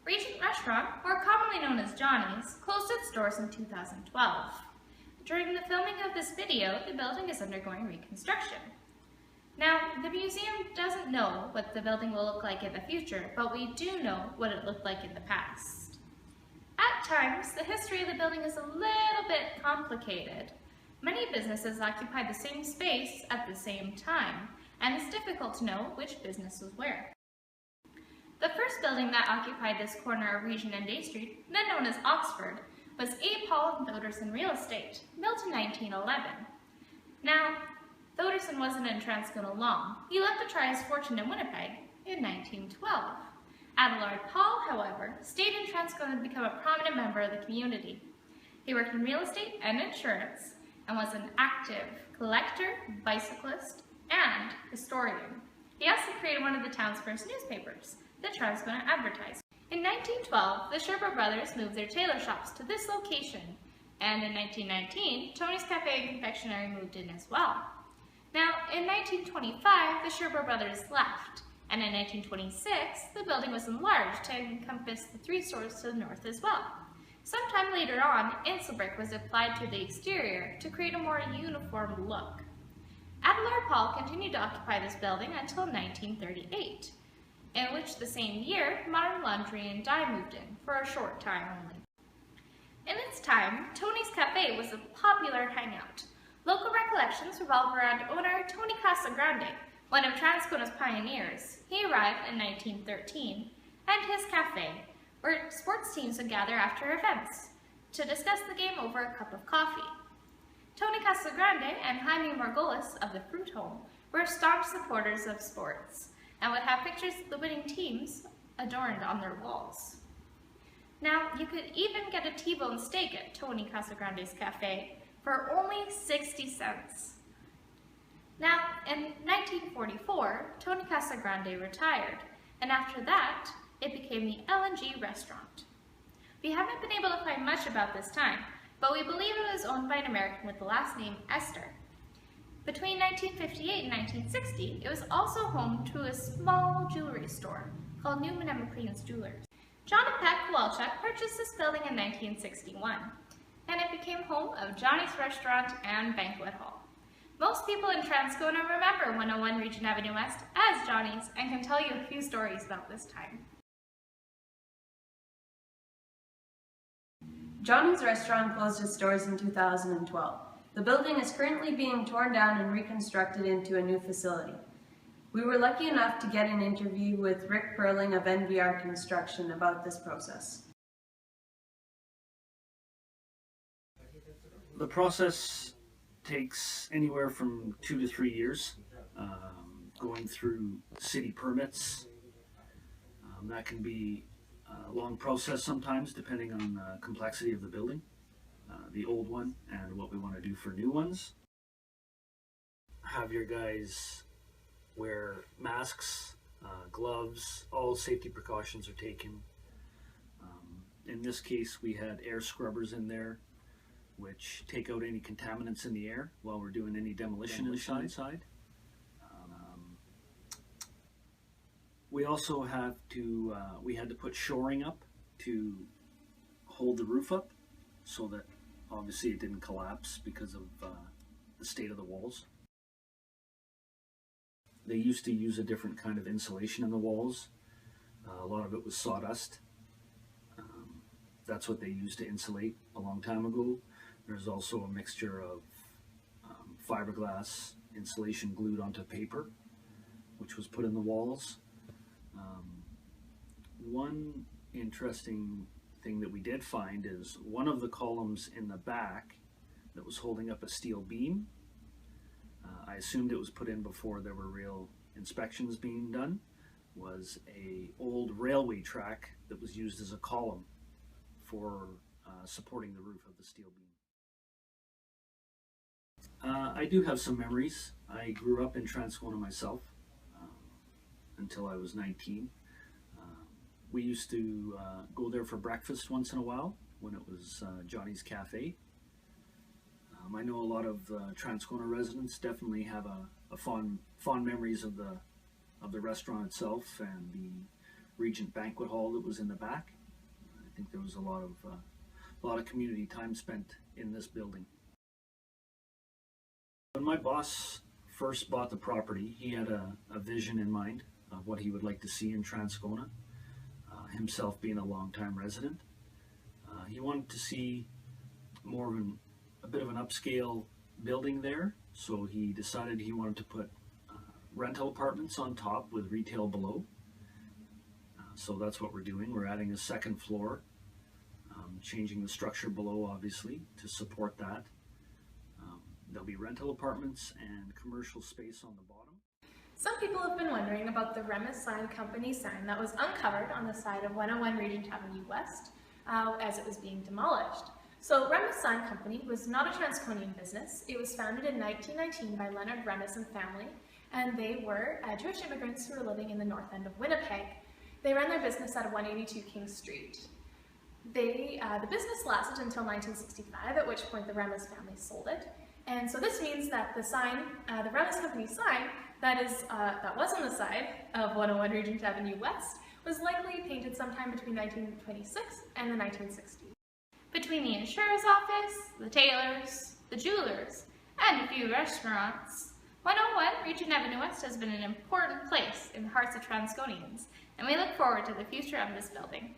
Regent Restaurant, more commonly known as Johnny's, closed its doors in 2012. During the filming of this video, the building is undergoing reconstruction. Now, the museum doesn't know what the building will look like in the future, but we do know what it looked like in the past. At times, the history of the building is a little bit complicated. Many businesses occupy the same space at the same time, and it's difficult to know which business was where. The first building that occupied this corner of Regent and Day Street, then known as Oxford, was A. Paul & Thoderson Real Estate, built in 1911. Now, Thoderson wasn't in Transcona long. He left to try his fortune in Winnipeg in 1912. Abelard Paul, however, stayed in Transcona to become a prominent member of the community. He worked in real estate and insurance, and was an active collector, bicyclist, and historian. He also created one of the town's first newspapers, the Transcona Advertiser. In 1912, the Sherber brothers moved their tailor shops to this location, and in 1919, Tony's Cafe and Confectionery moved in as well. Now, in 1925, the Sherber brothers left, and in 1926, the building was enlarged to encompass the 3 stores to the north as well. Sometime later on, insulbrick was applied to the exterior to create a more uniform look. Abelard Paul continued to occupy this building until 1938, in which the same year, Modern Laundry and Dye moved in, for a short time only. In its time, Tony's Cafe was a popular hangout. Local recollections revolve around owner Tony Casagrande, one of Transcona's pioneers. He arrived in 1913, and his cafe, where sports teams would gather after events to discuss the game over a cup of coffee. Tony Casagrande and Jaime Margolis of the Fruit Home were staunch supporters of sports and would have pictures of the winning teams adorned on their walls. Now, you could even get a T-bone steak at Tony Casagrande's cafe for only 60 cents. Now, in 1944, Tony Casagrande retired, and after that, it became the L&G restaurant. We haven't been able to find much about this time, but we believe it was owned by an American with the last name Esther. Between 1958 and 1960, it was also home to a small jewelry store called Newman and McLean's Jewelers. John and Pat Kowalczyk purchased this building in 1961, and it became home of Johnny's Restaurant and Banquet Hall. Most people in Transcona remember 101 Regent Avenue West as Johnny's and can tell you a few stories about this time. Johnny's Restaurant closed its doors in 2012. The building is currently being torn down and reconstructed into a new facility. We were lucky enough to get an interview with Rick Perling of NVR Construction about this process. The process takes anywhere from 2 to 3 years, going through city permits. That can be a long process sometimes, depending on the complexity of the building, the old one, and what we want to do for new ones. Have your guys wear masks, gloves, all safety precautions are taken. In this case, we had air scrubbers in there, which take out any contaminants in the air while we're doing any demolition inside. We also have to, we had to put shoring up to hold the roof up so that obviously it didn't collapse because of the state of the walls. They used to use a different kind of insulation in the walls. A lot of it was sawdust. That's what they used to insulate a long time ago. There's also a mixture of fiberglass insulation glued onto paper, which was put in the walls. One interesting thing that we did find is one of the columns in the back that was holding up a steel beam. I assumed it was put in before there were real inspections being done, was a old railway track that was used as a column for supporting the roof of the steel beam. I do have some memories. I grew up in Transcona myself until I was 19. We used to go there for breakfast once in a while when it was Johnny's Cafe. I know a lot of Transcona residents definitely have a fond memories of the restaurant itself and Regent Banquet Hall that was in the back. I think there was a lot of community time spent in this building. When my boss first bought the property, he had a vision in mind of what he would like to see in Transcona, himself being a longtime resident. He wanted to see more of a bit of an upscale building there, so he decided he wanted to put rental apartments on top with retail below. So that's what we're doing. We're adding a second floor, changing the structure below, obviously, to support that. There'll be rental apartments and commercial space on the bottom. Some people have been wondering about the Remis Sign Company sign that was uncovered on the side of 101 Regent Avenue West as it was being demolished. So Remis Sign Company was not a Transconian business. It was founded in 1919 by Leonard Remis and family, and they were Jewish immigrants who were living in the north end of Winnipeg. They ran their business at 182 King Street. The business lasted until 1965, at which point the Remis family sold it. And so this means that the sign, the Remis Company sign, that was on the side of 101 Regent Avenue West, was likely painted sometime between 1926 and the 1960s. Between the insurer's office, the tailors, the jewelers, and a few restaurants, 101 Regent Avenue West has been an important place in the hearts of Transconians, and we look forward to the future of this building.